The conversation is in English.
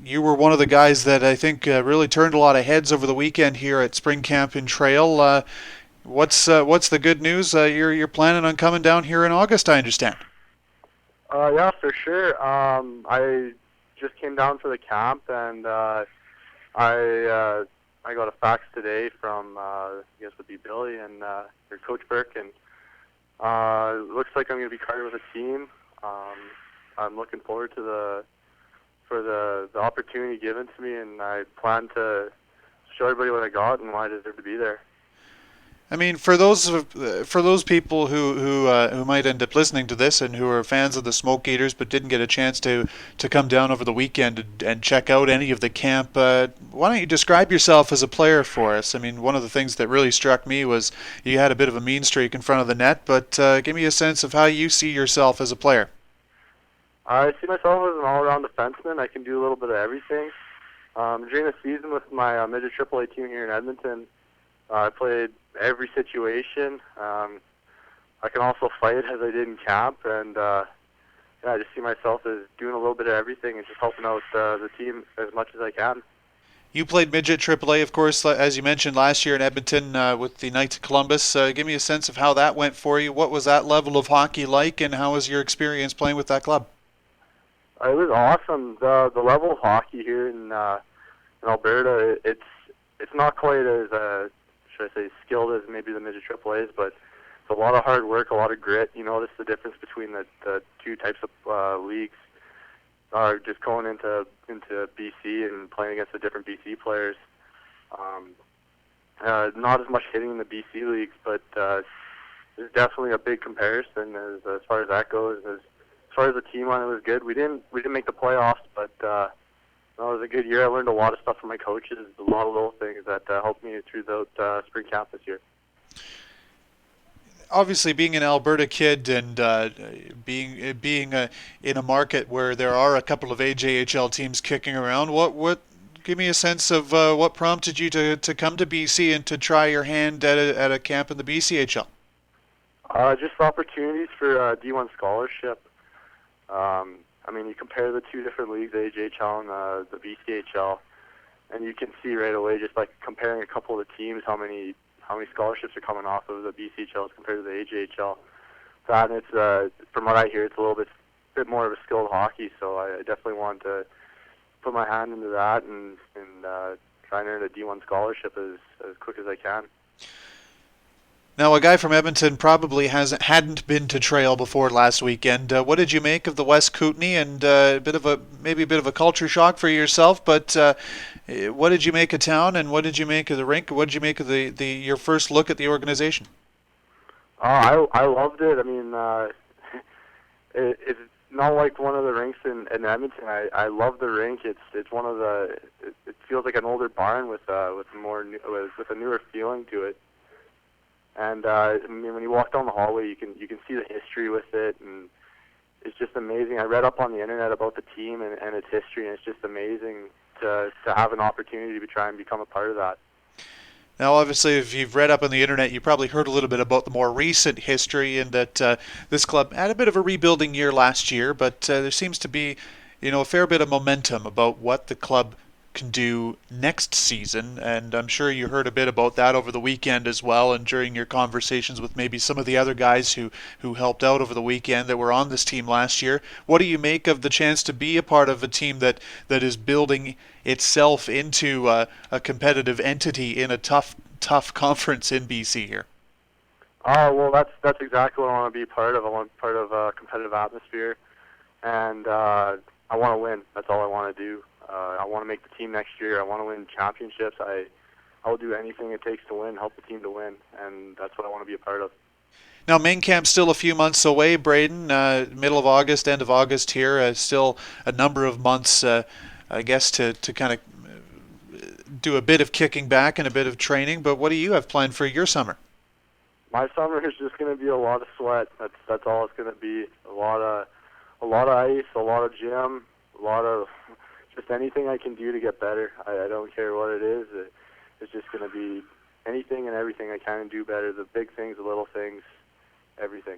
you were one of the guys that I think really turned a lot of heads over the weekend here at spring camp in Trail. What's the good news? You're planning on coming down here in August, I understand. Yeah, for sure. I just came down for the camp, and I uh, I got a fax today from I guess it would be Billy and or Coach Burke, and it looks like I'm going to be carded with a team. Um, I'm looking forward to the opportunity given to me, and I plan to show everybody what I got and why I deserve to be there. I mean, for those people who might end up listening to this and who are fans of the Smoke Eaters but didn't get a chance to come down over the weekend and check out any of the camp, why don't you describe yourself as a player for us? I mean, one of the things that really struck me was you had a bit of a mean streak in front of the net, but give me a sense of how you see yourself as a player. I see myself as an all-around defenseman. I can do a little bit of everything. During the season with my midget AAA team here in Edmonton, I played every situation. I can also fight as I did in camp, and yeah, I just see myself as doing a little bit of everything and just helping out the team as much as I can. You played midget AAA, of course, as you mentioned last year in Edmonton with the Knights of Columbus. Give me a sense of how that went for you. What was that level of hockey like, and how was your experience playing with that club? It was awesome. The level of hockey here in Alberta, it's not quite as should I say skilled as maybe the midget AAA's, but it's a lot of hard work, a lot of grit. You notice the difference between the two types of leagues. Just going into BC and playing against the different BC players. Um, not as much hitting in the BC leagues, but there's definitely a big comparison as far as that goes. As far as the team on it was good. We didn't make the playoffs, but it was a good year. I learned a lot of stuff from my coaches, a lot of little things that helped me throughout spring camp this year. Obviously, being an Alberta kid and being in a market where there are a couple of AJHL teams kicking around, what give me a sense of what prompted you to come to BC and to try your hand at a camp in the BCHL? Just opportunities for D1 scholarship. I mean, you compare the two different leagues, the AJHL and the BCHL, and you can see right away, just like comparing a couple of the teams, how many scholarships are coming off of the BCHL as compared to the AJHL. That and it's from what I hear, it's a little bit more of a skilled hockey. So I definitely want to put my hand into that and try and earn a D1 scholarship as quick as I can. Now, a guy from Edmonton probably hadn't been to Trail before last weekend. What did you make of the West Kootenay? And maybe a bit of a culture shock for yourself. But what did you make of town? And what did you make of the rink? What did you make of the your first look at the organization? I loved it. I mean, it's not like one of the rinks in Edmonton. I love the rink. It's one of the. It feels like an older barn with with a newer feeling to it. And I mean, when you walk down the hallway, you can see the history with it, and it's just amazing. I read up on the internet about the team and its history, and it's just amazing to have an opportunity to try and become a part of that. Now, obviously, if you've read up on the internet, you probably heard a little bit about the more recent history, and that this club had a bit of a rebuilding year last year, but there seems to be, a fair bit of momentum about what the club can do next season, and I'm sure you heard a bit about that over the weekend as well, and during your conversations with maybe some of the other guys who helped out over the weekend that were on this team last year. What do you make of the chance to be a part of a team that is building itself into a competitive entity in a tough conference in BC here? Oh well, that's exactly what I want to be part of. I want part of a competitive atmosphere, and I want to win. That's all I want to do. I want to make the team next year. I want to win championships. I will do anything it takes to win, help the team to win, and that's what I want to be a part of. Now, main camp's still a few months away, Braeden. Middle of August, end of August here. Still a number of months, I guess, to kind of do a bit of kicking back and a bit of training. But what do you have planned for your summer? My summer is just going to be a lot of sweat. That's all it's going to be. A lot of ice, a lot of gym, a lot of just anything I can do to get better. I don't care what it is. It's just going to be anything and everything I can do better. The big things, the little things, everything.